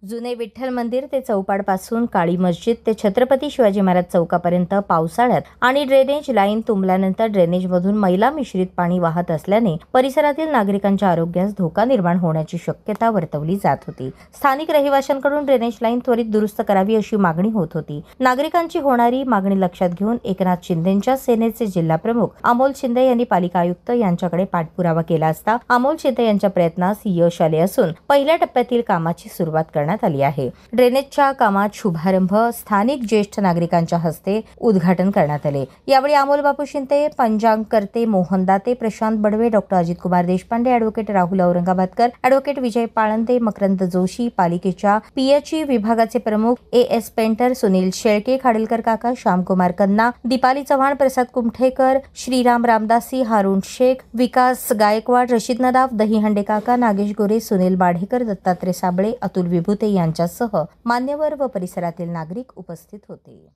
जुने विठ्ठल मंदिर ते चौपाड पासून काळी मस्जिद ते छत्रपती शिवाजी महाराज चौकापर्यंत पावसाळ्यात आणि ड्रेनेज लाईन तुंबल्यानंतर ड्रेनेजमधून मैला मिश्रित पाणी वाहत असल्याने परिसरातील नागरिकांच्या आरोग्यास धोका निर्माण होण्याची शक्यता वर्तवली जात होती। स्थानिक रहिवाशांकडून ड्रेनेज लाईन त्वरित दुरुस्त करावी अशी मागणी होत होती। नागरिकांची होणारी मागणी लक्षात घेऊन एकनाथ शिंदेंच्या सेनेचे जिल्हा प्रमुख अमोल शिंदे यांनी पालिका आयुक्त यांच्याकडे पाठपुरावा केला असता अमोल शिंदे यांच्या प्रयत्नास यश आले असून पहिल्या टप्प्यातील कामाची सुरुवात करण्यात आली आहे। ड्रेनेजच्या कामात शुभारंभ स्थानिक ज्येष्ठ नागरिकांच्या हस्ते उद्घाटन करण्यात आले। यावेळी अमोल बापू शिंदे, पंजांगकर्ते Mohan Date, Prashant Badve, doctor Ajit Kumar Deshpande, advocate Rahul Aurangabadkar, advocate Vijay Palande, Makarand Joshi, पालिकेच्या पीएचई विभागाचे प्रमुख एस पेंटर, सुनील शेळके, खाडीलकर काका, श्यामकुमार कन्ना, दीपाली चव्हाण, प्रसाद कुमठेकर, श्रीराम रामदासी, हारून शेख, विकास गायकवाड, रशीद नदाफ, दहीहंडे काका, नागेश गोरे, सुनील बाढेकर, दत्तात्रय साबळे, अतुल विभूते यांच्यासह मान्यवर व परिसरातील नागरिक उपस्थित होते।